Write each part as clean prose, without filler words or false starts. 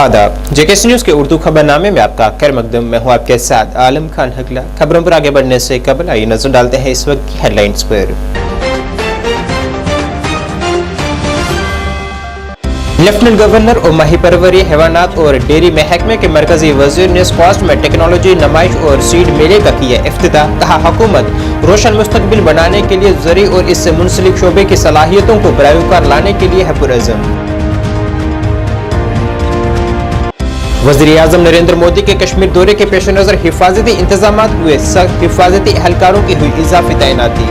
आदाब, JKC news के उर्दू खबरनामे में आपका खैर मकदम। मैं हूं आपके साथ आलम खान हकला। खबरों पर आगे बढ़ने से कबल आइए नजर डालते हैं इस वक्त की हेडलाइंस पर। लेफ्टिनेंट गवर्नर और माही परवरी, हैवानात और डेयरी महकमे के मरकजी वजीर ने स्क्वास्ट में टेक्नोलॉजी नुमाइश और सीड मेले का किया इफ्तिताह। कहा, हुकूमत रोशन मुस्तकबिल बनाने के लिए ज़री और इससे मुंसलिक शोबे की सलाहियतों को बरावकार लाने के लिए है पुरअज़्म। वज़ीर आज़म नरेंद्र मोदी के कश्मीर दौरे के पेश नजर हिफाजती इंतजामात हुए सख्त, हिफाजती एहलकारों की हुई इजाफी तैनाती।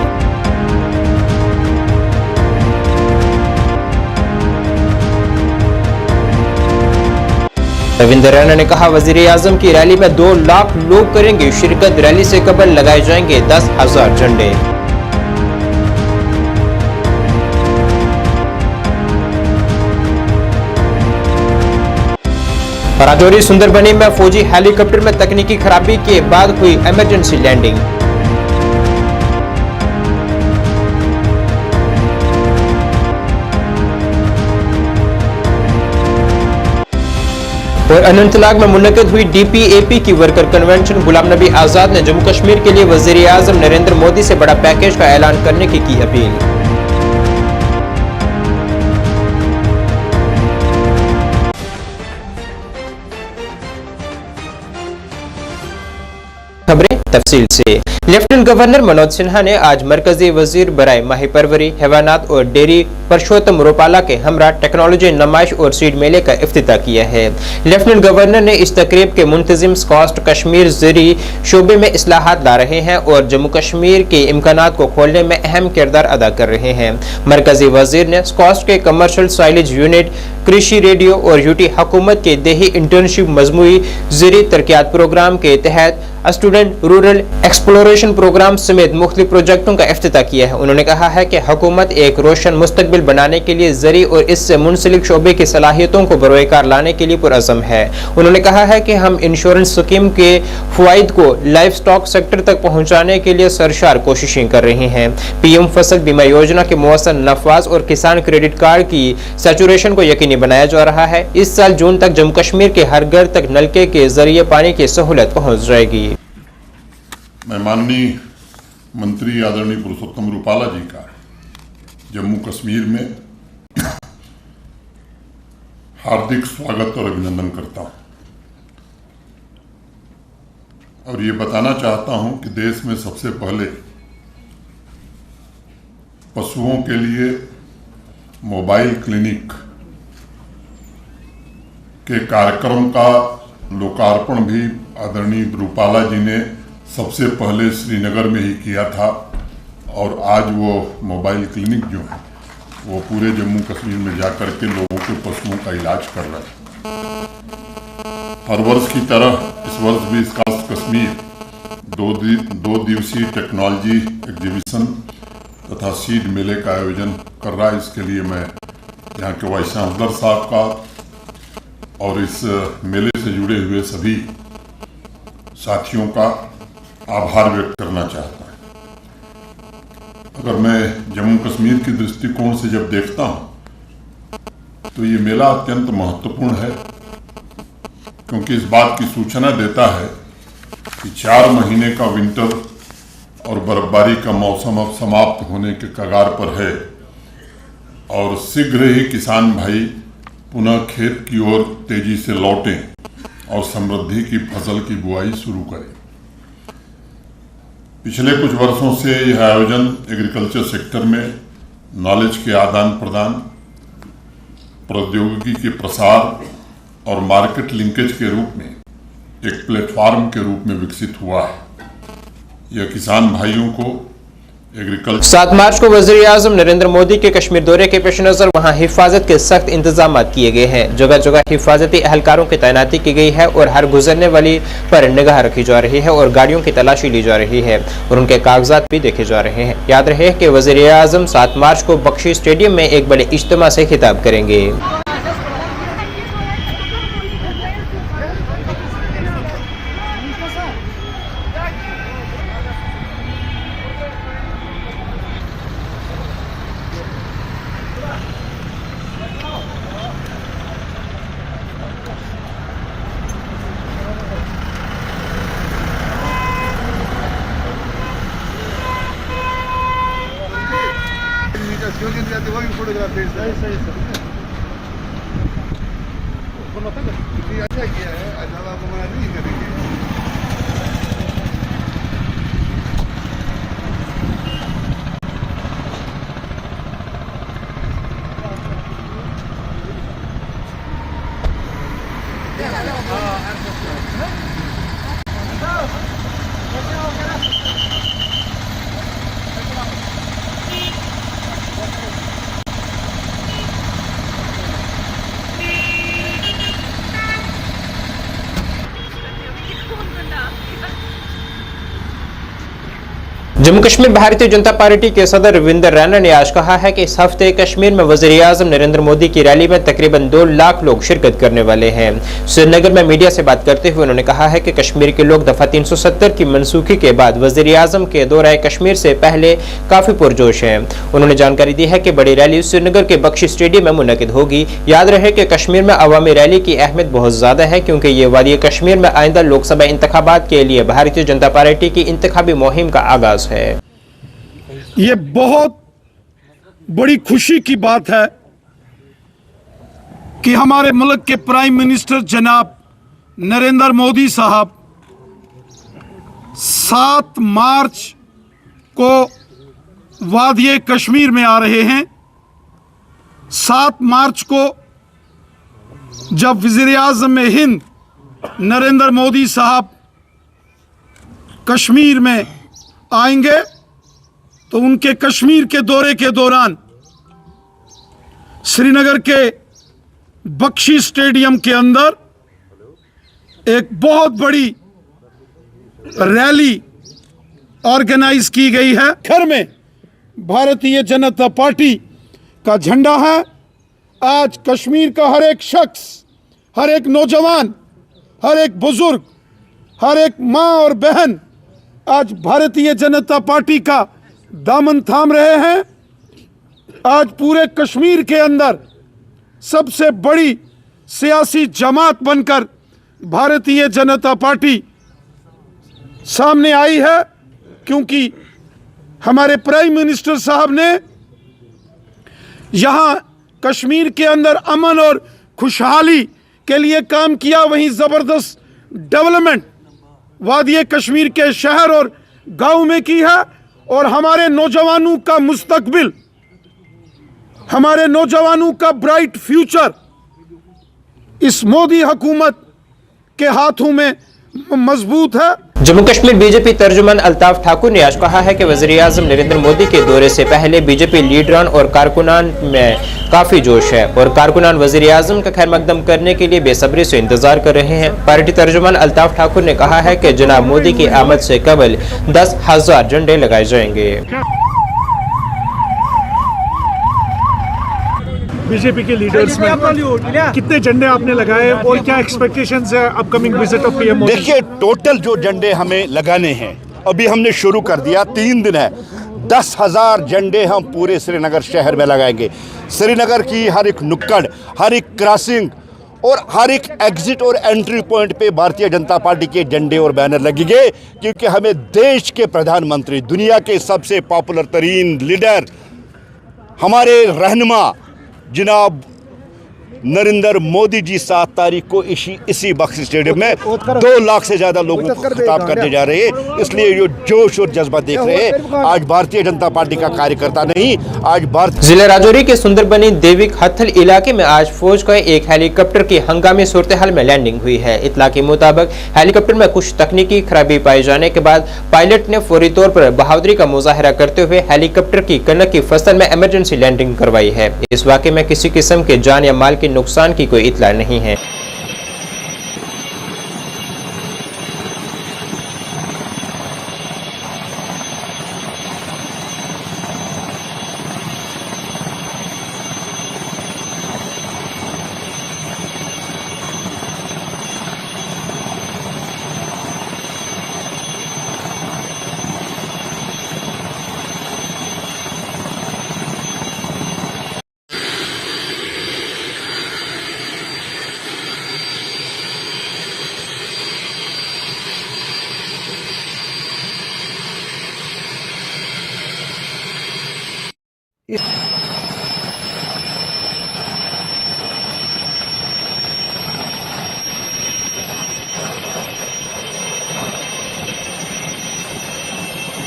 रविंद्र रैना ने कहा, वज़ीर आज़म की रैली में 2 लाख लोग करेंगे शिरकत। रैली से कबल लगाए जाएंगे 10,000 झंडे। राजौरी सुंदरबनी में फौजी हेलीकॉप्टर में तकनीकी खराबी के बाद हुई इमरजेंसी लैंडिंग। और अनंतनाग में मुनक्किद हुई DPAP की वर्कर कन्वेंशन। गुलाम नबी आजाद ने जम्मू कश्मीर के लिए वज़ीर आज़म नरेंद्र मोदी से बड़ा पैकेज का ऐलान करने की अपील। खबरें तफसील से। लेफ्टिनेंट गवर्नर मनोज सिन्हा ने आज मरकजी वजीर बराए माही परवरी, हैवानात और डेयरी परशोत्तम रूपाला के हमरा टेक्नोलॉजी नुमाइश और सीड मेले का इफ्तिताह किया है। लेफ्टिनेंट गवर्नर ने इस तकरीब के मुंतजिम स्कॉस्ट कश्मीर ज़री शोबे में इस्लाहात ला रहे हैं और जम्मू कश्मीर के इम्कानात को खोलने में अहम किरदार अदा कर रहे हैं। मरकजी वजीर ने स्कॉस्ट के कमर्शियल साइलेज यूनिट, कृषि रेडियो और यूटी हुकूमत के देही इंटर्नशिप मजमूई ज़री तरक्यात प्रोग्राम के तहत स्टूडेंट रूरल एक्सप्लोरेशन प्रोग्राम समेत मुख्तलिफ प्रोजेक्टों का इफ्तिताह किया है। उन्होंने कहा है कि हुकूमत एक रोशन मुस्तकबिल बनाने के लिए ज़री और इससे मुंसलिक शोबे की सलाहियतों को बरोकार लाने के लिए पुरअज़्म है। उन्होंने कहा है कि हम इंश्योरेंस स्कीम के फ़वाइद को लाइफ स्टॉक सेक्टर तक पहुँचाने के लिए सरशार कोशिशें कर रहे हैं। PM फसल बीमा योजना के मौसर नफाज और किसान क्रेडिट कार्ड की सैचुरेशन को यकीनी बनाया जा रहा है। इस साल जून तक जम्मू कश्मीर के हर घर तक नलके के जरिए पानी की सहूलत पहुँच जाएगी। मैं माननीय मंत्री आदरणीय पुरुषोत्तम रूपाला जी का जम्मू कश्मीर में हार्दिक स्वागत और अभिनंदन करता हूं और ये बताना चाहता हूं कि देश में सबसे पहले पशुओं के लिए मोबाइल क्लिनिक के कार्यक्रम का लोकार्पण भी आदरणीय रूपाला जी ने सबसे पहले श्रीनगर में ही किया था और आज वो मोबाइल क्लिनिक जो है वो पूरे जम्मू कश्मीर में जाकर के लोगों के पशुओं का इलाज कर रहे हैं। हर वर्ष की तरह इस वर्ष भी स्कास्ट कश्मीर 2 दिवसीय टेक्नोलॉजी एग्जीबिशन तथा सीड मेले का आयोजन कर रहा है। इसके लिए मैं यहाँ के वाइस चांसलर साहब का और इस मेले से जुड़े हुए सभी साथियों का आभार व्यक्त करना चाहता हूं। अगर मैं जम्मू कश्मीर की दृष्टिकोण से जब देखता हूं तो ये मेला अत्यंत महत्वपूर्ण है, क्योंकि इस बात की सूचना देता है कि 4 महीने का विंटर और बर्फबारी का मौसम अब समाप्त होने के कगार पर है और शीघ्र ही किसान भाई पुनः खेत की ओर तेजी से लौटें और समृद्धि की फसल की बुआई शुरू करें। पिछले कुछ वर्षों से यह आयोजन एग्रीकल्चर सेक्टर में नॉलेज के आदान प्रदान, प्रौद्योगिकी के प्रसार और मार्केट लिंकेज के रूप में एक प्लेटफॉर्म के रूप में विकसित हुआ है। यह किसान भाइयों को 7 मार्च को वज़ीर आज़म नरेंद्र मोदी के कश्मीर दौरे के पेश नजर वहाँ हिफाजत के सख्त इंतजाम किए गए हैं। जगह जगह हिफाजती एहलकारों की तैनाती की गई है और हर गुजरने वाली पर निगाह रखी जा रही है और गाड़ियों की तलाशी ली जा रही है और उनके कागजात भी देखे जा रहे हैं। याद रहे कि वज़ीर आज़म 7 मार्च को बख्शी स्टेडियम में एक बड़े इज्तिमा से खिताब करेंगे। जाती वो भी फोटोग्राफ भेज दे। सही सर अच्छा किया है, अच्छा आपको मना नहीं करेंगे। जम्मू कश्मीर भारतीय जनता पार्टी के सदर रविंदर रैना ने आज कहा है कि इस हफ्ते कश्मीर में वज़ीर-ए-आज़म नरेंद्र मोदी की रैली में तकरीबन 2 लाख लोग शिरकत करने वाले हैं। श्रीनगर में मीडिया से बात करते हुए उन्होंने कहा है कि कश्मीर के लोग दफा 370 की मनसूखी के बाद वज़ीर-ए-आज़म के दौरे कश्मीर से पहले काफी पुरजोश हैं। उन्होंने जानकारी दी है कि बड़ी रैली श्रीनगर के बख्शी स्टेडियम में मुनक़िद होगी। याद रहे कि कश्मीर में अवामी रैली की अहमियत बहुत ज्यादा है, क्योंकि ये वादी कश्मीर में आइंदा लोकसभा इंतखाबात के लिए भारतीय जनता पार्टी की इंतखाबी मुहिम का आगाज है। ये बहुत बड़ी खुशी की बात है कि हमारे मुल्क के प्राइम मिनिस्टर जनाब नरेंद्र मोदी साहब 7 मार्च को वादी कश्मीर में आ रहे हैं। 7 मार्च को जब वज़ीर-ए-आज़म हिंद नरेंद्र मोदी साहब कश्मीर में आएंगे तो उनके कश्मीर के दौरे के दौरान श्रीनगर के बख्शी स्टेडियम के अंदर एक बहुत बड़ी रैली ऑर्गेनाइज की गई है। घर में भारतीय जनता पार्टी का झंडा है। आज कश्मीर का हर एक शख्स, हर एक नौजवान, हर एक बुजुर्ग, हर एक माँ और बहन आज भारतीय जनता पार्टी का दामन थाम रहे हैं। आज पूरे कश्मीर के अंदर सबसे बड़ी सियासी जमात बनकर भारतीय जनता पार्टी सामने आई है, क्योंकि हमारे प्राइम मिनिस्टर साहब ने यहां कश्मीर के अंदर अमन और खुशहाली के लिए काम किया, वहीं जबरदस्त डेवलपमेंट वादी कश्मीर के शहर और गांव में की है। और हमारे नौजवानों का मुस्तकबिल, हमारे नौजवानों का ब्राइट फ्यूचर इस मोदी हुकूमत के हाथों में मजबूत है। जम्मू कश्मीर बीजेपी तर्जुमान अल्ताफ ठाकुर ने आज कहा है कि वज़ीर-ए-आज़म नरेंद्र मोदी के दौरे से पहले बीजेपी लीडरान और कारकुनान में काफी जोश है और कारकुनान वज़ीर-ए-आज़म का खैर मकदम करने के लिए बेसब्री से इंतजार कर रहे हैं। पार्टी तर्जुमान अल्ताफ ठाकुर ने कहा है कि जनाब मोदी की आमद से कबल 10,000 झंडे लगाए जाएंगे। बीजेपी के लीडर्स में कितने झंडे आपने लगाए और क्या एक्सपेक्टेशंस है upcoming visit of PM Modi? देखिए, टोटल जो झंडे हमें लगाने हैं अभी हमने शुरू कर दिया, 3 दिन है। 10,000 झंडे हम पूरे श्रीनगर शहर में लगाएंगे। श्रीनगर की हर एक नुक्कड़, हर एक क्रॉसिंग और हर एक एग्जिट और एंट्री पॉइंट पे भारतीय जनता पार्टी के झंडे और बैनर लगेंगे, क्योंकि हमें देश के प्रधानमंत्री, दुनिया के सबसे पॉपुलर तरीन लीडर, हमारे रहनुमा जनाब नरेंद्र मोदी जी 7 तारीख को इसी बख्शी स्टेडियम में 2 लाख से ज्यादा लोगों को खिताब करने जा रहे हैं। इसलिए जो जोश और जज्बा देख रहे हैं, आज भारतीय जनता पार्टी का कार्यकर्ता नहीं, आज जिला राजौरी के सुंदरबनी देविक हत्थल इलाके में आज फौज का एक हेलीकॉप्टर की हंगामी सूरत हाल में लैंडिंग हुई है। इतला के मुताबिक हेलीकॉप्टर में कुछ तकनीकी खराबी पाए जाने के बाद पायलट ने फौरी तौर पर बहादुरी का मुजाहरा करते हुए हेलीकॉप्टर की कनक की फसल में इमरजेंसी लैंडिंग करवाई है। इस वाक़े में किसी किस्म के जान या माल के नुकसान की कोई इतला नहीं है। इस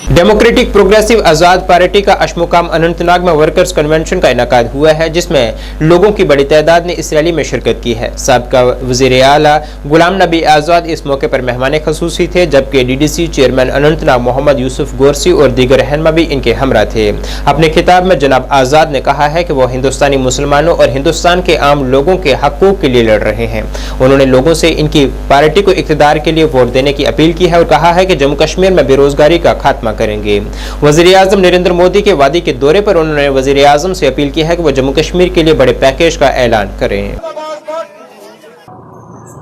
डेमोक्रेटिक प्रोग्रेसिव आजाद पार्टी का अशमुकाम अनंतनाग में वर्कर्स कन्वेंशन का इनेकाद हुआ है, जिसमें लोगों की बड़ी तादाद ने इस रैली में शिरकत की है। साबका वजीर आला गुलाम नबी आजाद इस मौके पर मेहमान खसूसी थे, जबकि डीडीसी चेयरमैन अनंतनाग मोहम्मद यूसुफ गोरसी और दीगर रहनुमा भी इनके हमरा थे। अपने खिताब में जनाब आजाद ने कहा है कि वो हिंदुस्तानी मुसलमानों और हिंदुस्तान के आम लोगों के हकूक के लिए लड़ रहे हैं। उन्होंने लोगों से इनकी पार्टी को इख्तियार के लिए वोट देने की अपील की है और कहा है कि जम्मू कश्मीर में बेरोजगारी का खात्मा करेंगे। वजीर आजम नरेंद्र मोदी के वादी के दौरे पर उन्होंने वजीर आजम से अपील की है कि वो जम्मू कश्मीर के लिए बड़े पैकेज का ऐलान करें।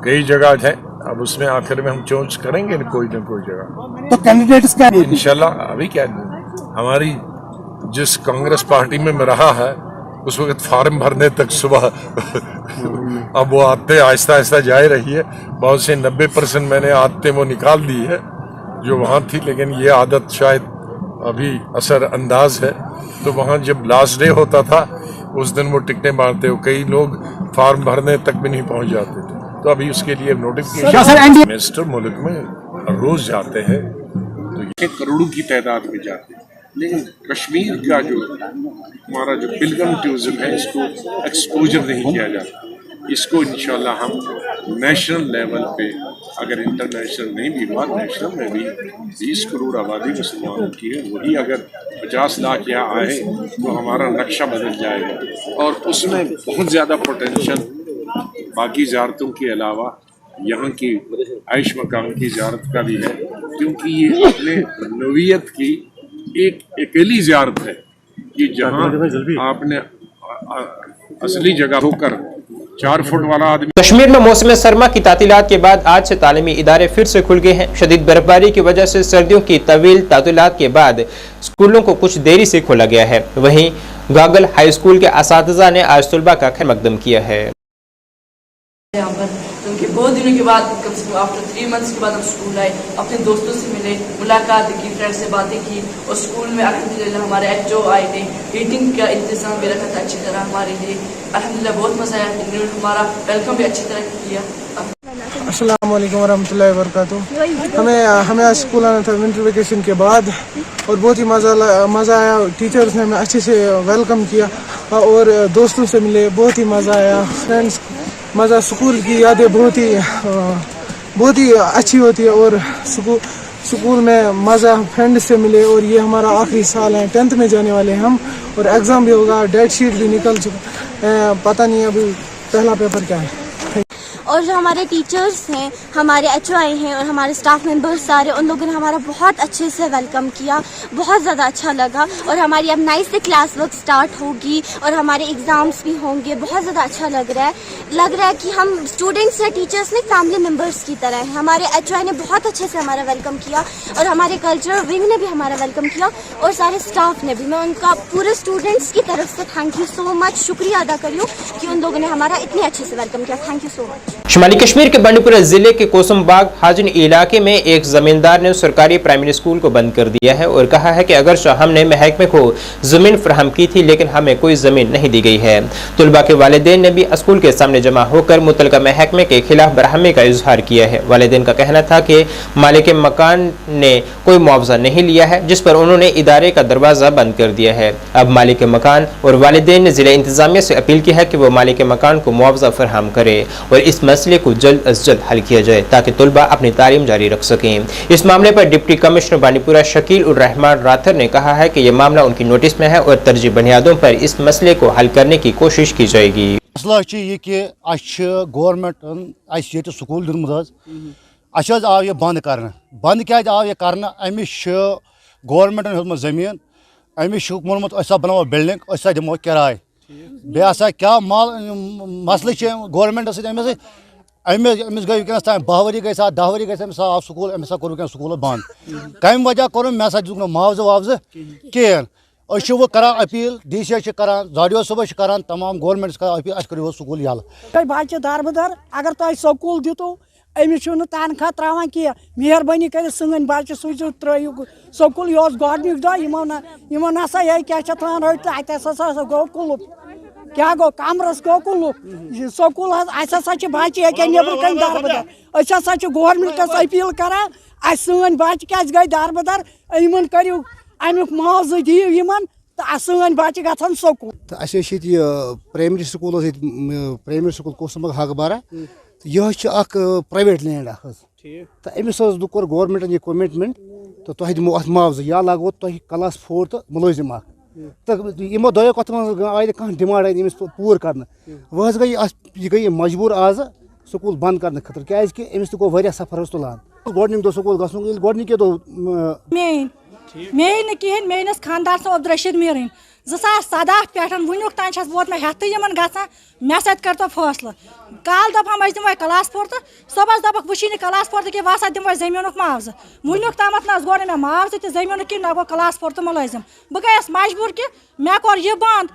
कई जगह है, अब उसमें आखिर में हम चूज करेंगे न कोई जगह। तो कैंडिडेट्स का इंशाल्लाह अभी क्या हमारी जिस कांग्रेस पार्टी में मैं रहा है उस वक्त फार्म भरने तक सुबह अब वो आते आहिस्ता आहिस्ता जा रही है। बहुत से 90% मैंने आते वो निकाल दी है जो वहाँ थी, लेकिन ये आदत शायद अभी असर अंदाज है। तो वहाँ जब लास्ट डे होता था उस दिन वो टिकटें बांटते हो, कई लोग फार्म भरने तक भी नहीं पहुँच जाते थे। तो अभी उसके लिए नोटिफिकेशन मिनिस्टर मुल्क में रोज जाते हैं, तो ये करोड़ों की तादाद में जाते हैं। लेकिन कश्मीर का जो हमारा जो पिलग्रिम टूरिज्म है इसको एक्सपोजर नहीं किया जाता। इसको इंशाल्लाह हम नेशनल लेवल पे, अगर इंटरनेशनल नहीं भी हुआ, नेशनल में भी 20 करोड़ आबादी मुसलमानों की है, वही अगर 50 लाख यहाँ आए तो हमारा नक्शा बदल जाएगा। और उसमें बहुत ज़्यादा पोटेंशियल बाकी ज़ियारतों के अलावा यहाँ की आइश मकाम की ज़ियारत का भी है, क्योंकि ये अपने नवीयत की एक अकेली ज़ियारत है कि जहाँ आपने असली जगह होकर 4 फुट वाला आदमी। कश्मीर में मौसम सरमा की तातीलात के बाद आज से तालीमी इदारे फिर से खुल गए हैं। शदीद बर्फबारी की वजह से सर्दियों की तवील तातीलात के बाद स्कूलों को कुछ देरी से खोला गया है। वहीं गागल हाई स्कूल के असातिज़ा ने आज तलबा का खैर मकदम किया है। यहाँ पर क्योंकि बहुत दिनों के बाद, कम से कम आफ्टर 3 मंथ्स के बाद हम स्कूल आए, अपने दोस्तों से मिले, मुलाकात की, फ्रेंड से बातें की। और स्कूल में अल्हम्दुलिल्लाह हमारे एचओ आए थे, हीटिंग का इंतज़ाम भी रखा था अच्छी तरह हमारे लिए। अल्हम्दुलिल्लाह बहुत मज़ा आया, इन्होंने हमारा वेलकम भी अच्छी तरह किया। अस्सलाम वालेकुम वरहमतुल्लाहि वबरकातुहू। हमें आज स्कूल आना था विंटर वेकेशन के बाद और बहुत ही मज़ा आया। टीचर्स ने हमें अच्छे से वेलकम किया और दोस्तों से मिले, बहुत ही मज़ा आया। फ्रेंड्स मज़ा, स्कूल की यादें बहुत ही अच्छी होती है और स्कूल में मज़ा, फ्रेंड से मिले। और ये हमारा आखिरी साल है, 10th में जाने वाले हैं हम और एग्ज़ाम भी होगा, डेट शीट भी निकल चुका, पता नहीं अभी पहला पेपर क्या है। और जो हमारे टीचर्स हैं, हमारे एचओआई हैं और हमारे स्टाफ मेंबर्स सारे, उन लोगों ने हमारा बहुत अच्छे से वेलकम किया, बहुत ज़्यादा अच्छा लगा। और हमारी अब 9 से क्लास वर्क स्टार्ट होगी और हमारे एग्ज़ाम्स भी होंगे। बहुत ज़्यादा अच्छा लग रहा है कि हम स्टूडेंट्स या टीचर्स ने फैमिली मेम्बर्स की तरह हैं। हमारे एचओआई ने बहुत अच्छे से हमारा वेलकम किया और हमारे कल्चरल विंग ने भी हमारा वेलकम किया और सारे स्टाफ ने भी। मैं उनका पूरे स्टूडेंट्स की तरफ से थैंक यू सो मच, शुक्रिया अदा करी हूँ कि उन लोगों ने हमारा इतने अच्छे से वेलकम किया। Thank you so much. शुमाली कश्मीर के बांडीपुरा जिले के कोसमबाग हाजिन इलाके में एक जमींदार ने सरकारी प्राइमरी स्कूल को बंद कर दिया है और कहा है कि अगर हमने महकमे को जमीन फराहम की थी लेकिन हमें कोई जमीन नहीं दी गई है। तलबा के वालिदैन ने भी स्कूल के सामने जमा होकर मुतलका महकमे के खिलाफ बरहमी का इजहार किया है। वालिदैन का कहना था कि मालिक मकान ने कोई मुआवजा नहीं लिया है, जिस पर उन्होंने इदारे का दरवाजा बंद कर दिया है। अब मालिक मकान और वालिदैन ने जिला इंतजामिया से अपील की है कि वो मालिक मकान को मुआवजा फराहम करे और इस मसले को जल्द अज जल्द हल किया जाए ताकि तलबा अपनी तालीम जारी रख सकें। इस मामले पर डिप्टी कमिश्नर बांडीपुरा शकील उर रहमान राथर ने कहा है कि यह मामला उनकी नोटिस में है और तरजीह बुनियादों पर इस मसले को हल करने की कोशिश की जाएगी। मसला यह कि गवर्नमेंट स्कूल दिमुत आव यह बंद कर। बंद क्या आव यह कर, अमिश गवर्नमेंटन हेतुत जमीन, अमिश वोनमुत बनावो बिल्डिंग, दिमो किराए। बेसा क्या मसल गवर्नमेंट अमिस गई वनस 12 वरी गई 10 वरी गई आव स्कूल, अमिस कोर स्कूल बंद। कम वजह कोर मे दिख मुआवजा वावजा कहें। वो कर अपील, DC करान, जाडियो सुबह करान, तमाम गवर्नमेंट कर अपील, करो स्कूल यल। बच्चे दारबदर अगर तुम स्कूल दितु, अमिस तनख्वाह त्रावान कह, मेहरबानी कर सन बच्चे सूझो त्रो स्कूल। यह गोडनिक दह यमो नसा क्या रट अत गो कुलुप क्या गो कमरस गोकुल स्कूल बच्चे अके नबर कन दारबदर गवर्नमेंटस अपील करान सन बच्चे क्या गई दारबदर इन करू अमुक मुआवजह दिव तो सन बच्चे गन स्कूल तो प्राइमरी प्राइमरी स्कूल कोसमग हकबारा यह प्राइवेट लैंड तो अमिस कोर गवर्नमेंट यह कमिटमेंट तो तुह दिमो अत मुआवजह या लागो तुह क्लास 4 तो मुलाजिम तो यमो दो कथ आय कह डिमांड आय पूर कर वह गई गई मजबूर आज स्कूल बंद करने खतर क्या अमिस गो वारिया सफर तुलान गोडनिक दो स्कूल गसन गोडनिके दो मे कहें मेस खानदार सो अब्दुलरशीद मीरन 2017 पे वुनुक तान वोत मे हेत यमन गसान मे सत कर तो फैसला काल दपान दिमो क्लास 4 तो सबस दपक वुशी क्लास 4 तो वह दिमो जमीन मुआवजह वुनुक तामत ना गो मे मुआवजह तो जमीन कि ना गो क्लास 4 तो मुलाजिम बह गयस मजबूर कि मे कोर यह बंद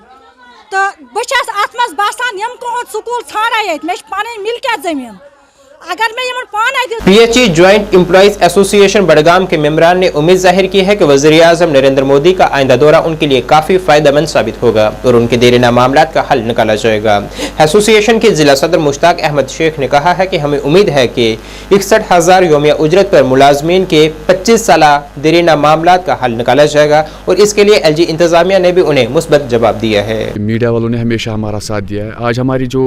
तो बहुत अत मज बसान यम कहोत स्कूल ठाना ये मे पन मिलकियत जमीन अगर मैं ये पान PHE joint employees association Budgam के मेंबरान ने उम्मीद जाहिर की है कि वज़ीर-ए-आज़म नरेंद्र मोदी का आइंदा दौरा उनके लिए काफी फायदेमंद साबित होगा और उनके देरीना मामलात का हल निकाला जाएगा। एसोसिएशन के जिला सदर मुश्ताक अहमद शेख ने कहा है कि हमें उम्मीद है कि 61,000 योमिया उजरत पर मुलाजमीन के 25 साल देरीना मामलात का हल निकाला जाएगा और इसके लिए एलजी इंतजामिया ने भी उन्हें मुस्बत जवाब दिया है। मीडिया वालों ने हमेशा हमारा साथ दिया है। आज हमारी जो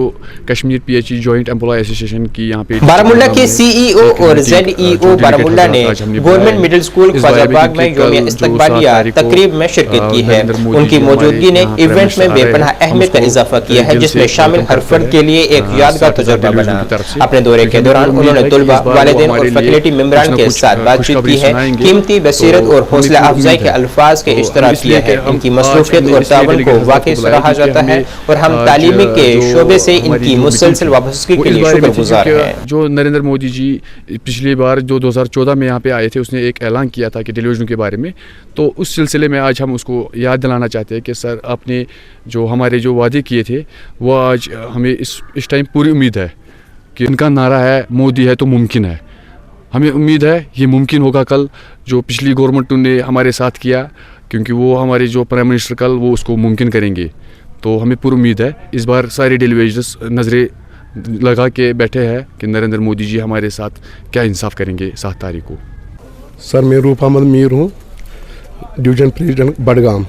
Kashmir PHE joint employ association की यहाँ पे बारामूला के सीईओ और जेडईओ बारामूला ने गवर्नमेंट मिडिल स्कूल ख्वाजाबाग में योमिया इस्तकबालिया तकरीब में शिरकत की है। उनकी मौजूदगी ने इवेंट में बेपनाह अहमियत का इजाफा किया है जिसमें शामिल हर फर्द के लिए एक यादगार तजुर्बा बना। अपने दौरे के दौरान उन्होंने तुलबा, वालिदैन और फैकल्टी मेंबरान के साथ बातचीत की है। कीमती बसीरत और हौसला अफजाई के अल्फाज के इश्तराक किया है। इनकी मसरूफियत और तावन को वाकई सराहा जाता है और हम तालीमी के शोबे से इनकी मुसलसल वाबस्तगी के लिए शुक्रगुजार हैं। जो नरेंद्र मोदी जी पिछली बार जो 2014 में यहाँ पे आए थे उसने एक ऐलान किया था कि टेलीविजन के बारे में, तो उस सिलसिले में आज हम उसको याद दिलाना चाहते हैं कि सर आपने जो हमारे जो वादे किए थे वो आज हमें इस टाइम पूरी उम्मीद है कि उनका नारा है मोदी है तो मुमकिन है। हमें उम्मीद है ये मुमकिन होगा कल, जो पिछली गवर्नमेंट ने हमारे साथ किया, क्योंकि वो हमारे जो प्राइम मिनिस्टर कल वो उसको मुमकिन करेंगे। तो हमें पूरी उम्मीद है इस बार सारे टेलीविजन्स नज़रें लगा के बैठे हैं कि नरेंद्र मोदी जी हमारे साथ क्या इंसाफ करेंगे 7 तारीख को। सर मैं रूप अहमद मीर हूँ, डिवीजन प्रेसिडेंट बड़गाम।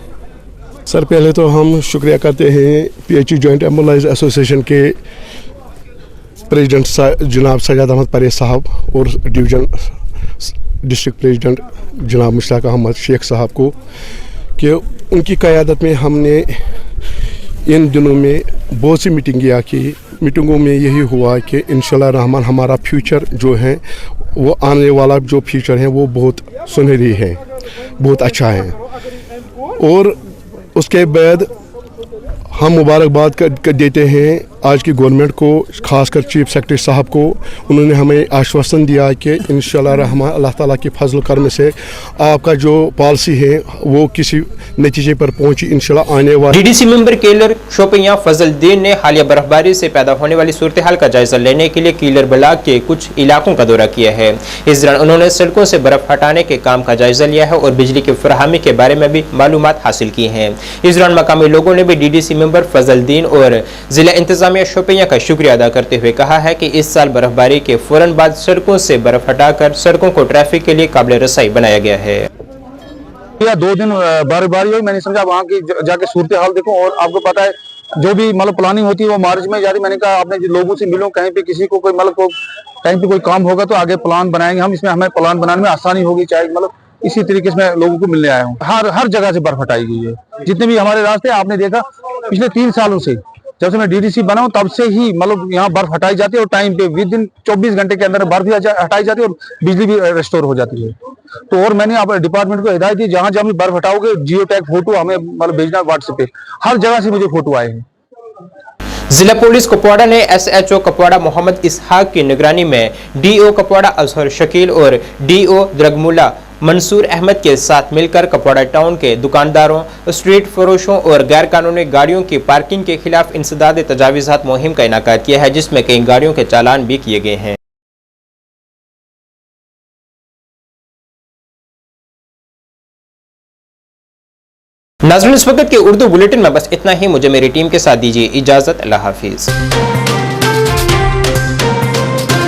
सर पहले तो हम शुक्रिया करते हैं पीएचई जॉइंट एम्प्लॉइज एसोसिएशन के प्रेसिडेंट जनाब सैयद अहमद परेज साहब और डिवीजन डिस्ट्रिक्ट प्रेसिडेंट जनाब मुश्ताक अहमद शेख साहब को कि उनकी क़यादत में हमने इन दिनों में बहुत सी मीटिंगें की। मीटिंगों में यही हुआ कि इंशाल्लाह रहमान हमारा फ्यूचर जो है वो आने वाला जो फ्यूचर है वो बहुत सुनहरी है, बहुत अच्छा है। और उसके बाद हम मुबारकबाद देते हैं आज की गवर्नमेंट को, खासकर चीफ सेक्रेटरी साहब को। उन्होंने हमें आश्वासन दिया कि इंशाल्लाह रहमान अल्लाह ताला के फजल करम से आपका जो पॉलिसी है वो किसी नतीजे पर पहुंची इंशाल्लाह आने वाले। DDC member Keller Shopian Fazluddin ने हालिया बर्फबारी से पैदा होने वाली सूरत हाल का जायजा लेने के लिए कीलर ब्लॉक के कुछ इलाकों का दौरा किया है। इस दौरान उन्होंने सड़कों से बर्फ हटाने के काम का जायजा लिया है और बिजली की फराहमी के बारे में भी मालूमात हासिल की है। इस दौरान मकामी लोगों ने भी डीडीसी मेंबर फजलुद्दीन और जिला इंतजामिया शोपियां का शुक्रिया अदा करते हुए कहा है कि इस साल बर्फबारी के फौरन बाद सड़कों से बर्फ हटाकर सड़कों को ट्रैफिक के लिए काबिल रसाई बनाया गया है। 2 दिन बर्फबारी हुई, मैंने समझा वहाँ की जाके सूरत हाल देखूं। और आपको पता है जो भी मतलब प्लानिंग होती है वो मार्च में जारी। मैंने कहा आपने लोगों से मिलो, कहीं पे किसी को कोई मतलब कहीं पे कोई काम होगा तो आगे प्लान बनाएंगे हम। इसमें हमें प्लान बनाने में आसानी होगी, चाहे मतलब इसी तरीके से मैं लोगों को मिलने आया हूँ। हर जगह से बर्फ हटाई गई है। जितने भी हमारे रास्ते आपने देखा पिछले 3 सालों से, जब से मैं डीडीसी बना हूं तब से ही मतलब यहाँ बर्फ हटाई जाती है और टाइम पे विद इन 24 घंटे के अंदर बर्फ भी हटाई जाती है और बिजली भी रिस्टोर हो जाती है। तो और मैंने अपने डिपार्टमेंट को हिदायत दी जहां जहां बर्फ हटाओगे जियो टैग फोटो हमें मतलब भेजना व्हाट्सएप पे। हर जगह से मुझे फोटो आए हैं। जिला पुलिस कुपवाड़ा ने एसएचओ कुपवाड़ा मोहम्मद इसहाक की निगरानी में डीओ कुपवाड़ा अजहर शकील और डीओ द्रगमुला मंसूर अहमद के साथ मिलकर कुपवाड़ा टाउन के दुकानदारों, स्ट्रीट फरोशों और गैर कानूनी गाड़ियों की पार्किंग के खिलाफ इंसदाद तजावीज़ात मुहिम का इनाकाद किया है, जिसमें कई गाड़ियों के चालान भी किए गए हैं। नाज़रीन, इस वक्त के उर्दू बुलेटिन में बस इतना ही। मुझे मेरी टीम के साथ दीजिए इजाजत। अल्लाह हाफिज।